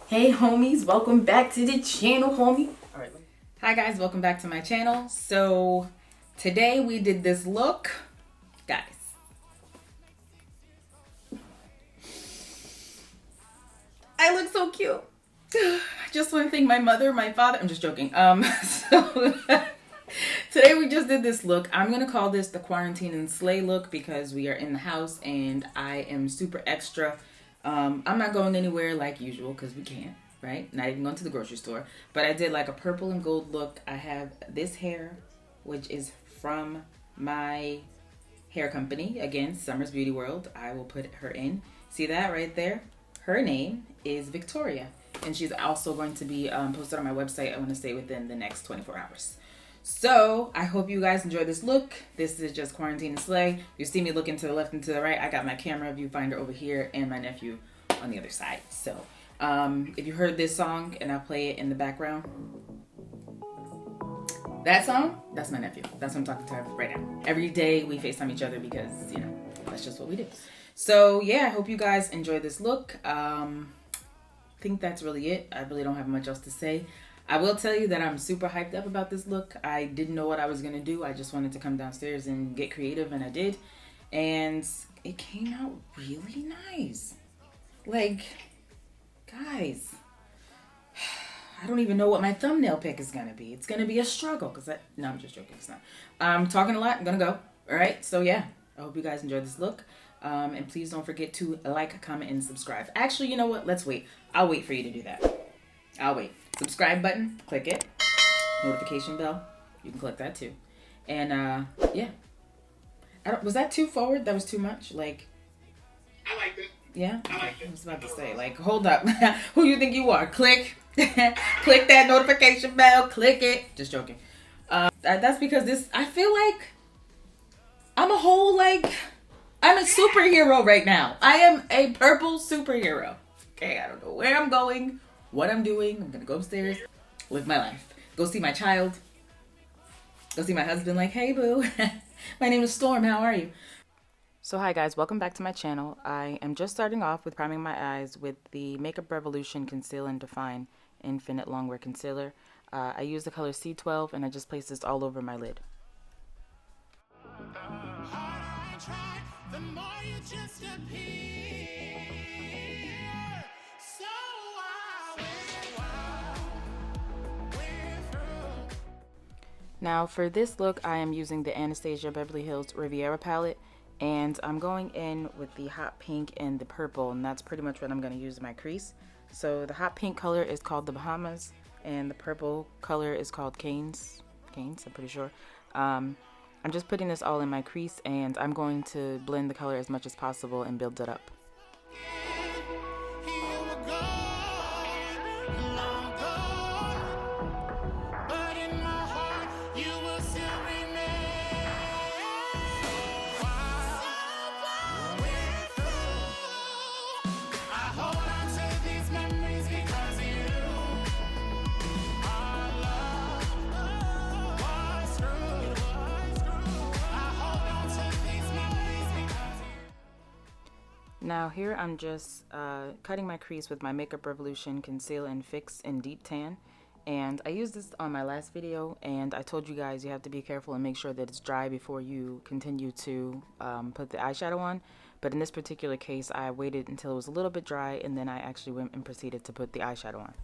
Hey homies, welcome back to the channel, homie. All right. Hi guys, welcome back to my channel. So today we did this look, guys. I look so cute. I just want to thank my mother, my father. I'm just joking. So today we just did this look. I'm gonna call this the quarantine and slay look because we are in the house and I am super extra. I'm not going anywhere like usual because we can't, right? Not even going to the grocery store. But I did like a purple and gold look. I have this hair, which is from my hair company. Again, Summer's Beauty World. I will put her in. See that right there? Her name is Victoria. And she's also going to be posted on my website. I want to say within the next 24 hours. So I hope you guys enjoy this look. This is just quarantine and slay. You see me looking to the left and to the right. I got my camera viewfinder over here and my nephew on the other side. So if you heard this song and I'll play it in the background, that song, that's my nephew. That's what I'm talking to her right now. Every day we FaceTime each other because, you know, that's just what we do. So yeah, I hope you guys enjoy this look. I think that's really it. I really don't have much else to say. I will tell you that I'm super hyped up about this look. I didn't know what I was going to do. I just wanted to come downstairs and get creative, and I did. And it came out really nice. Like, guys, I don't even know what my thumbnail pick is going to be. It's going to be a struggle. No, I'm just joking. It's not. I'm talking a lot. I'm going to go. All right? So, yeah. I hope you guys enjoyed this look. And please don't forget to like, comment, and subscribe. Actually, you know what? Let's wait. I'll wait for you to do that. I'll wait. Subscribe button, click it. Notification bell, you can click that too. And yeah. Was that too forward? That was too much? Like, I like it. Yeah? I like it. I was about to say, like, hold up. Who you think you are? Click. Click that notification bell. Click it. Just joking. That's because I feel like I'm I'm a superhero right now. I am a purple superhero. Okay, I don't know where I'm going, what I'm doing. I'm gonna go upstairs, live my life, go see my child, go see my husband, like, hey boo, my name is Storm, how are you? So hi guys, welcome back to my channel. I am just starting off with priming my eyes with the Makeup Revolution Conceal and Define Infinite Longwear Concealer. I use the color C12 and I just place this all over my lid. Now for this look, I am using the Anastasia Beverly Hills Riviera palette, and I'm going in with the hot pink and the purple, and that's pretty much what I'm going to use in my crease. So the hot pink color is called the Bahamas, and the purple color is called Canes, I'm pretty sure. I'm just putting this all in my crease, and I'm going to blend the color as much as possible and build it up. Now here I'm just cutting my crease with my Makeup Revolution Conceal and Fix in Deep Tan. And I used this on my last video, and I told you guys you have to be careful and make sure that it's dry before you continue to put the eyeshadow on. But in this particular case, I waited until it was a little bit dry, and then I actually went and proceeded to put the eyeshadow on.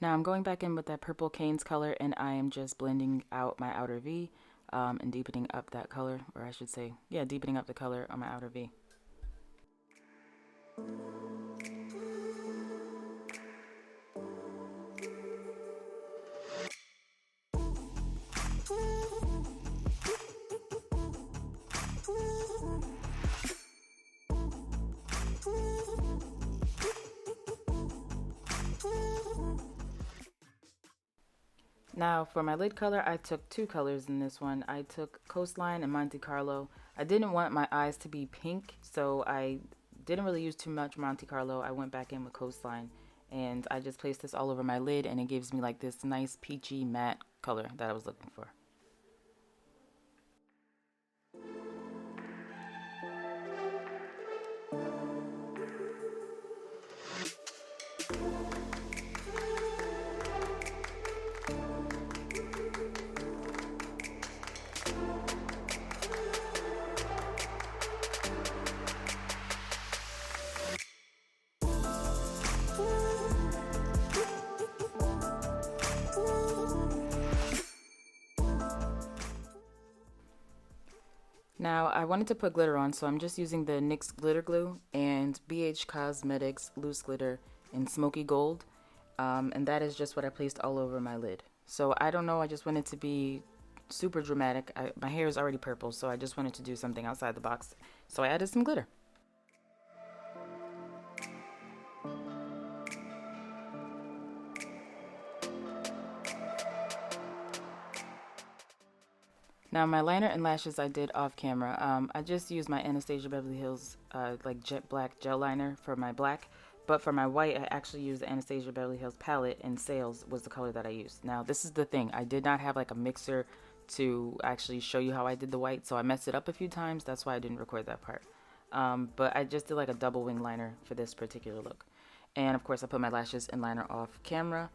Now I'm going back in with that purple Canes color, and I am just blending out my outer V and deepening up that color, or I should say, yeah, deepening up the color on my outer V. Now for my lid color, I took two colors in this one. I took Coastline and Monte Carlo. I didn't want my eyes to be pink, so I didn't really use too much Monte Carlo. I went back in with Coastline, and I just placed this all over my lid, and it gives me like this nice peachy matte color that I was looking for. Now, I wanted to put glitter on, so I'm just using the NYX Glitter Glue and BH Cosmetics Loose Glitter in Smoky Gold. And that is just what I placed all over my lid. So I don't know, I just wanted to be super dramatic. My hair is already purple, so I just wanted to do something outside the box. So I added some glitter. Now my liner and lashes I did off camera. I just used my Anastasia Beverly Hills like jet black gel liner for my black, but for my white I actually used the Anastasia Beverly Hills palette, and Sales was the color that I used. Now this is the thing, I did not have like a mixer to actually show you how I did the white, so I messed it up a few times. That's why I didn't record that part. But I just did like a double wing liner for this particular look. And of course I put my lashes and liner off camera.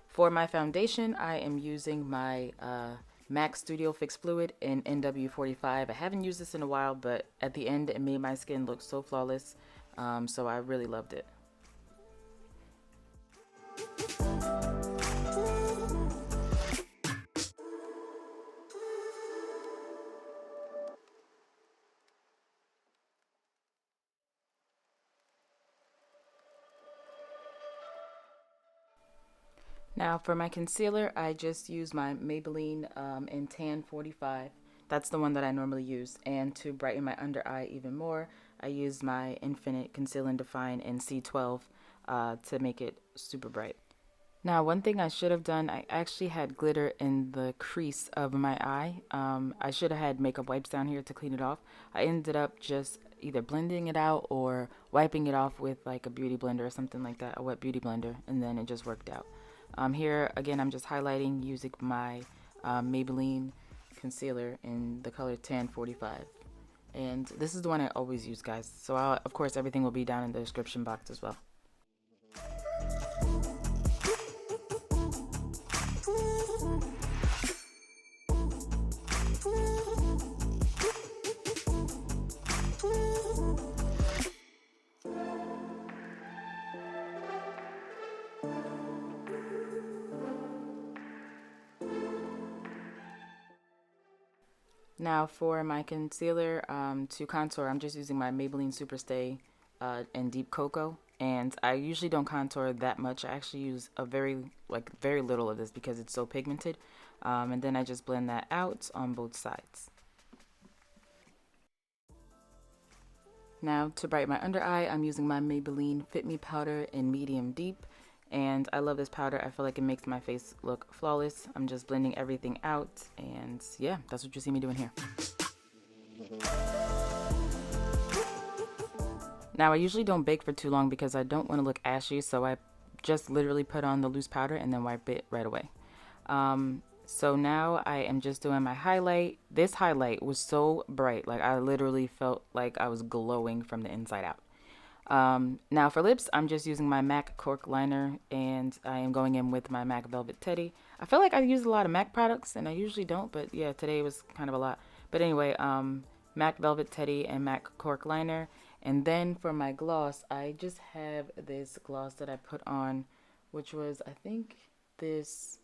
For my foundation, I am using my MAC Studio Fix Fluid in NW45. I haven't used this in a while, but at the end it made my skin look so flawless, so I really loved it. Now for my concealer, I just use my Maybelline in Tan 45. That's the one that I normally use. And to brighten my under eye even more, I use my Infinite Conceal and Define in C12 to make it super bright. Now one thing I should have done, I actually had glitter in the crease of my eye. I should have had makeup wipes down here to clean it off. I ended up just either blending it out or wiping it off with like a beauty blender or something like that, a wet beauty blender, and then it just worked out. Here again I'm just highlighting using my Maybelline concealer in the color Tan 45, and this is the one I always use, guys, so of course everything will be down in the description box as well. Now for my concealer to contour, I'm just using my Maybelline Superstay in Deep Cocoa, and I usually don't contour that much. I actually use a very little of this because it's so pigmented, and then I just blend that out on both sides. Now to brighten my under eye, I'm using my Maybelline Fit Me powder in Medium Deep. And I love this powder. I feel like it makes my face look flawless. I'm just blending everything out, and yeah, that's what you see me doing here. Now I usually don't bake for too long because I don't want to look ashy, so I just literally put on the loose powder and then wipe it right away. So now I am just doing my highlight. This highlight was so bright, like I literally felt like I was glowing from the inside out. Now for lips, I'm just using my MAC Cork Liner, and I am going in with my MAC Velvet Teddy. I feel like I use a lot of MAC products, and I usually don't, but yeah, today was kind of a lot. But anyway, MAC Velvet Teddy and MAC Cork Liner. And then for my gloss, I just have this gloss that I put on, which was, I think, this...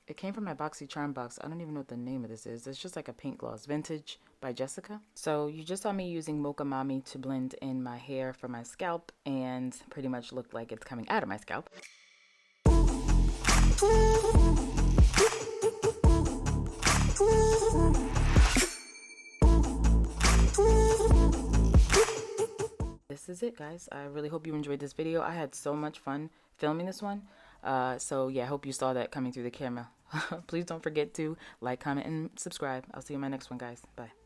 It came from my BoxyCharm box. I don't even know what the name of this is. It's just like a pink gloss. Vintage by Jessica. So you just saw me using Mocha Mami to blend in my hair for my scalp, and pretty much looked like it's coming out of my scalp. This is it, guys. I really hope you enjoyed this video. I had so much fun filming this one. So yeah, I hope you saw that coming through the camera. Please don't forget to like, comment, and subscribe. I'll see you in my next one, guys. Bye.